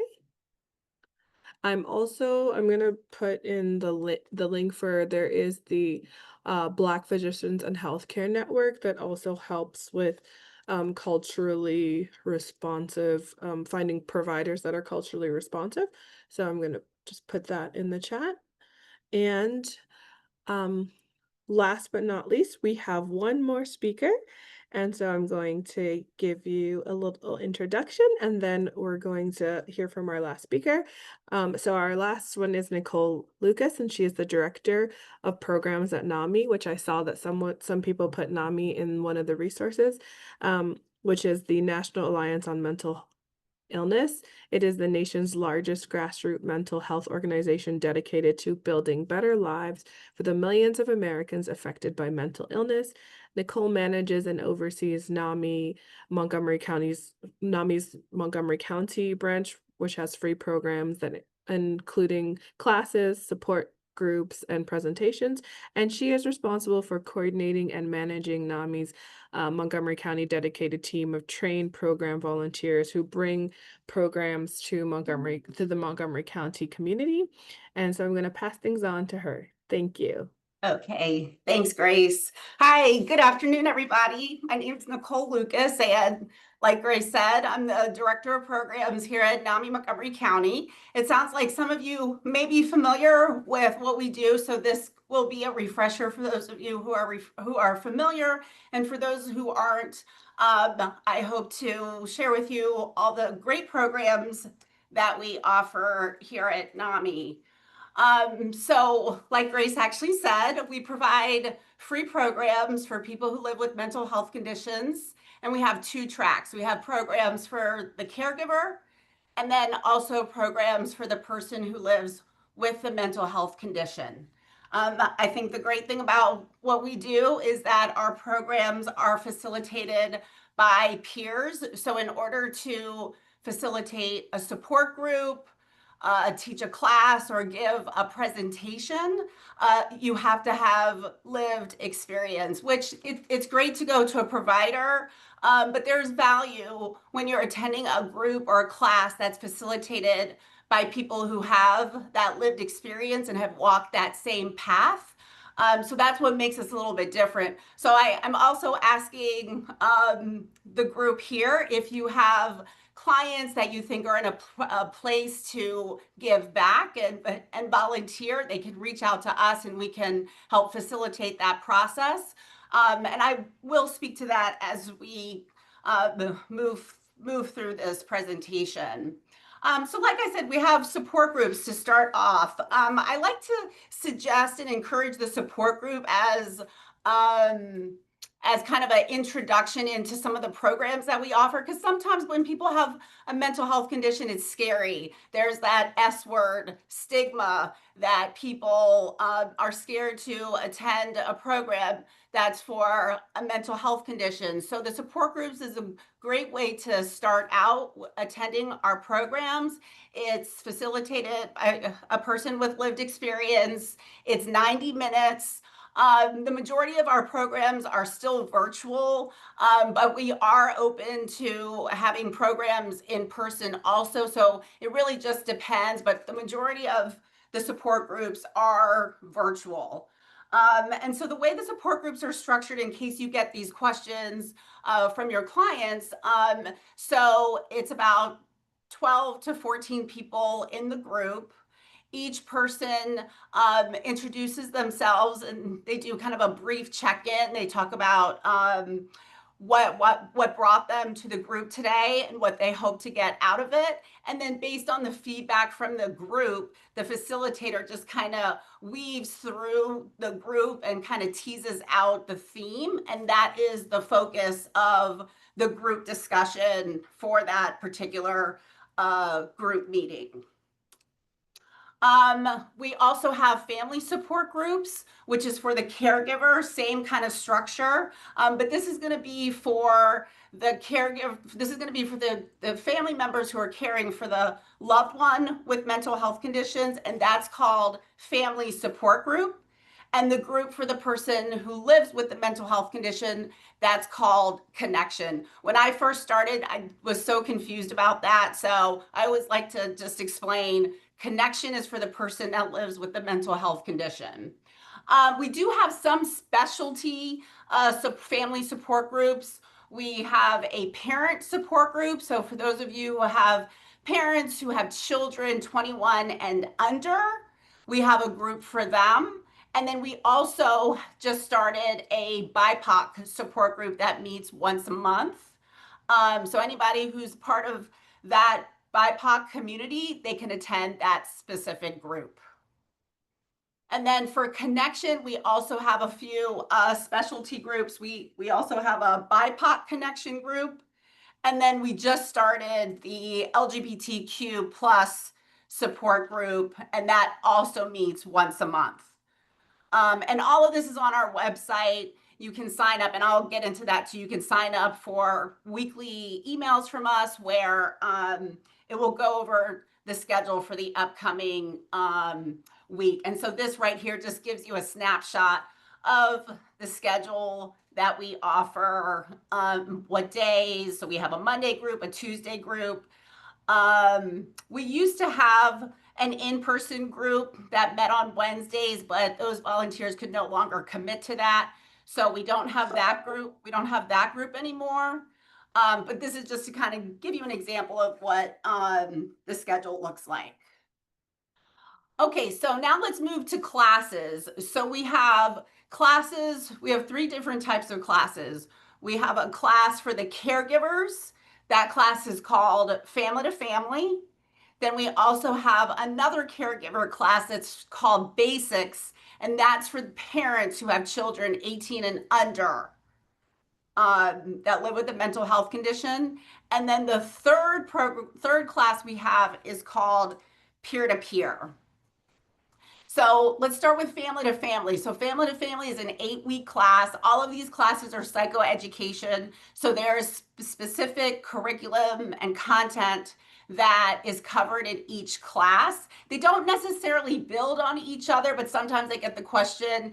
I'm gonna put in the link for there is the Black Physicians and Healthcare Network that also helps with culturally responsive, finding providers that are culturally responsive. So I'm gonna just put that in the chat. And um, last but not least, we have one more speaker. And so I'm going to give you a little introduction, and then we're going to hear from our last speaker. So our last one is Nicole Lucas, and she is the Director of Programs at NAMI, which I saw that some people put NAMI in one of the resources, which is the National Alliance on Mental Illness. It is the nation's largest grassroots mental health organization dedicated to building better lives for the millions of Americans affected by mental illness. Nicole manages and oversees NAMI's Montgomery County branch, which has free programs that including classes, support groups, and presentations. And she is responsible for coordinating and managing NAMI's Montgomery County dedicated team of trained program volunteers who bring programs to the Montgomery County community. And so I'm going to pass things on to her. Thank you. Okay, thanks, Grace. Hi, good afternoon, everybody. My name is Nicole Lucas, and like Grace said, I'm the Director of Programs here at NAMI Montgomery County. It sounds like some of you may be familiar with what we do, so this will be a refresher for those of you who are familiar, and for those who aren't, I hope to share with you all the great programs that we offer here at NAMI. So like Grace actually said, we provide free programs for people who live with mental health conditions. And we have 2 tracks. We have programs for the caregiver, and then also programs for the person who lives with the mental health condition. I think the great thing about what we do is that our programs are facilitated by peers. So in order to facilitate a support group, teach a class, or give a presentation, you have to have lived experience, which it's great to go to a provider, but there's value when you're attending a group or a class that's facilitated by people who have that lived experience and have walked that same path. So that's what makes us a little bit different. So I'm also asking the group here, if you have clients that you think are in a place to give back and volunteer, they can reach out to us and we can help facilitate that process. And I will speak to that as we move through this presentation. So like I said, we have support groups to start off. I like to suggest and encourage the support group as kind of an introduction into some of the programs that we offer, because sometimes when people have a mental health condition, it's scary. There's that S word, stigma, that people are scared to attend a program that's for a mental health condition. So the support groups is a great way to start out attending our programs. It's facilitated by a person with lived experience. It's 90 minutes. The majority of our programs are still virtual, but we are open to having programs in person also. So it really just depends, but the majority of the support groups are virtual. And so the way the support groups are structured, in case you get these questions from your clients, so it's about 12 to 14 people in the group. Each person introduces themselves and they do kind of a brief check-in. They talk about what brought them to the group today and what they hope to get out of it. And then based on the feedback from the group, the facilitator just kind of weaves through the group and kind of teases out the theme. And that is the focus of the group discussion for that particular group meeting. We also have family support groups, which is for the caregiver, same kind of structure. But this is going to be for the caregiver. This is going to be for the family members who are caring for the loved one with mental health conditions, and that's called family support group. And the group for the person who lives with the mental health condition, that's called connection. When I first started, I was so confused about that. So I always like to just explain connection is for the person that lives with the mental health condition. We do have some specialty family support groups. We have a parent support group. So for those of you who have parents who have children 21 and under, we have a group for them. And then we also just started a BIPOC support group that meets once a month. So anybody who's part of that BIPOC community, they can attend that specific group. And then for connection, we also have a few specialty groups. We also have a BIPOC connection group. And then we just started the LGBTQ plus support group, and that also meets once a month. And all of this is on our website. You can sign up, and I'll get into that too. You can sign up for weekly emails from us where it will go over the schedule for the upcoming week. And so this right here just gives you a snapshot of the schedule that we offer, what days. So we have a Monday group, a Tuesday group. We used to have an in-person group that met on Wednesdays, but those volunteers could no longer commit to that. So we don't have that group. We don't have that group anymore. But this is just to kind of give you an example of what the schedule looks like. Okay, so now let's move to classes. So we have classes. We have 3 different types of classes. We have a class for the caregivers. That class is called Family to Family. Then we also have another caregiver class that's called Basics, and that's for parents who have children 18 and under that live with a mental health condition. And then the third class we have is called Peer-to-Peer. So let's start with Family to Family. So Family to Family is an 8-week class. All of these classes are psychoeducation. So there's specific curriculum and content that is covered in each class. They don't necessarily build on each other, but sometimes I get the question,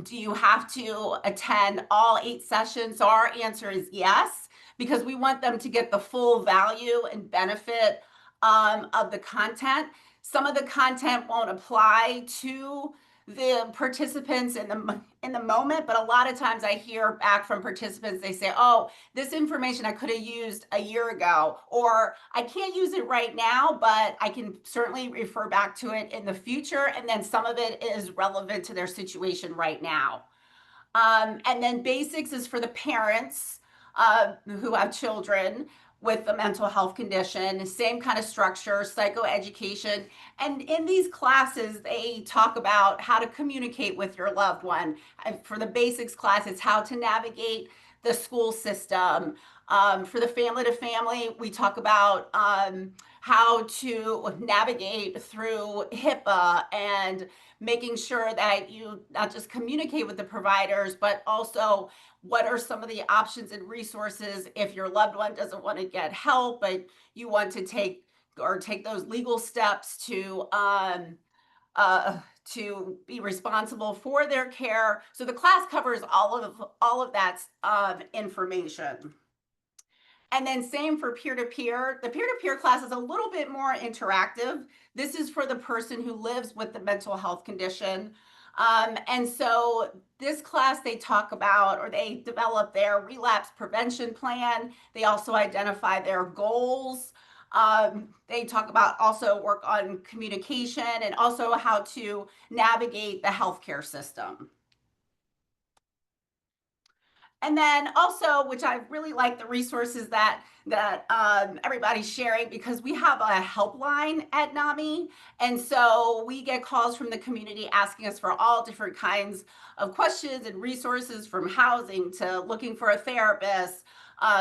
do you have to attend all 8 sessions? So our answer is yes, because we want them to get the full value and benefit of the content. Some of the content won't apply to the participants in the moment, but a lot of times I hear back from participants, they say, oh, this information I could have used a year ago, or I can't use it right now, but I can certainly refer back to it in the future. And then some of it is relevant to their situation right now. And then Basics is for the parents who have children with a mental health condition, same kind of structure, psychoeducation. And in these classes, they talk about how to communicate with your loved one. And for the Basics class, it's how to navigate the school system. For the Family to Family, we talk about how to navigate through HIPAA and making sure that you not just communicate with the providers, but also what are some of the options and resources if your loved one doesn't want to get help, but you want to take those legal steps to be responsible for their care. So the class covers all of that information. And then same for peer-to-peer. The peer-to-peer class is a little bit more interactive. This is for the person who lives with the mental health condition. And so this class, they talk about, or they develop their relapse prevention plan. They also identify their goals. They talk about also work on communication and also how to navigate the healthcare system. And then also, which I really like the resources that everybody's sharing, because we have a helpline at NAMI. And so we get calls from the community asking us for all different kinds of questions and resources, from housing to looking for a therapist,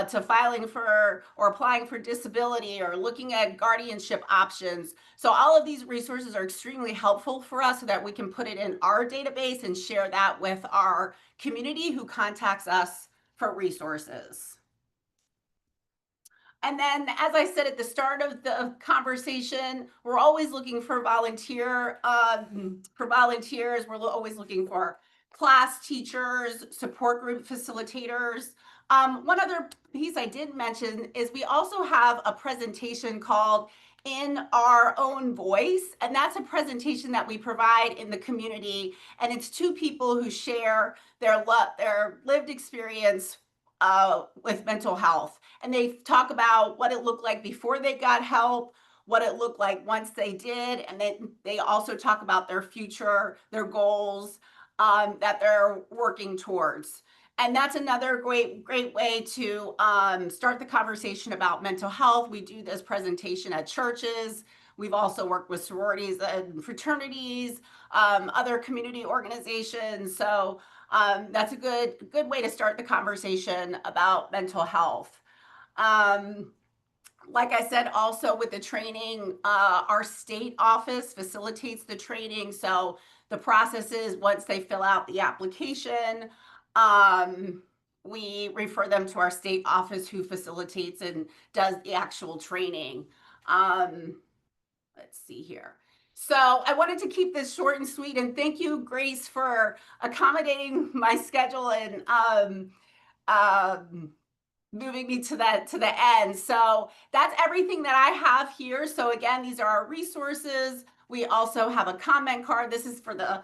to filing for or applying for disability or looking at guardianship options. So all of these resources are extremely helpful for us so that we can put it in our database and share that with our community who contacts us for resources. And then, as I said at the start of the conversation, we're always looking for volunteers. We're always looking for class teachers, support group facilitators. One other piece I did mention is we also have a presentation called In Our Own Voice, and that's a presentation that we provide in the community, and it's two people who share their lived experience with mental health. And they talk about what it looked like before they got help, what it looked like once they did, and then they also talk about their future, their goals that they're working towards. And that's another great way to start the conversation about mental health. We do this presentation at churches. We've also worked with sororities and fraternities, other community organizations. So that's a good way to start the conversation about mental health. Like I said, also with the training, our state office facilitates the training. So the process is, once they fill out the application, we refer them to our state office, who facilitates and does the actual training. Let's see here. So I wanted to keep this short and sweet, and thank you, Grace, for accommodating my schedule and moving me to the end. So that's everything that I have here. So again, these are our resources. We also have a comment card. This is for the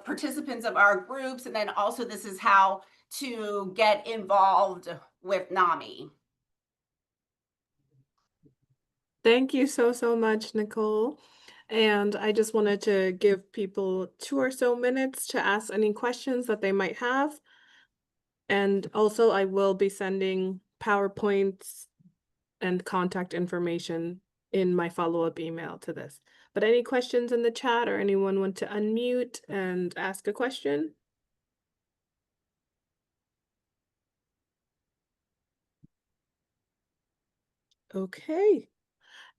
participants of our groups. And then also this is how to get involved with NAMI. Thank you so much, Nicole. And I just wanted to give people 2 or so minutes to ask any questions that they might have. And also I will be sending PowerPoints and contact information in my follow-up email to this. But any questions in the chat, or anyone want to unmute and ask a question? Okay.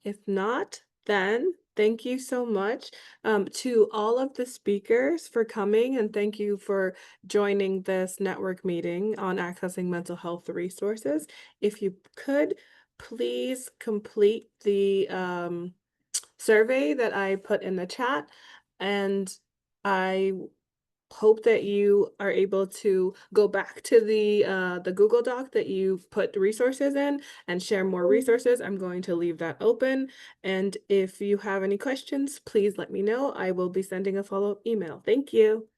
If not, then thank you so much to all of the speakers for coming, and thank you for joining this network meeting on accessing mental health resources. If you could, please complete the survey that I put in the chat, and I hope that you are able to go back to the Google Doc that you put resources in and share more resources. I'm going to leave that open. And if you have any questions, please let me know. I will be sending a follow-up email. Thank you.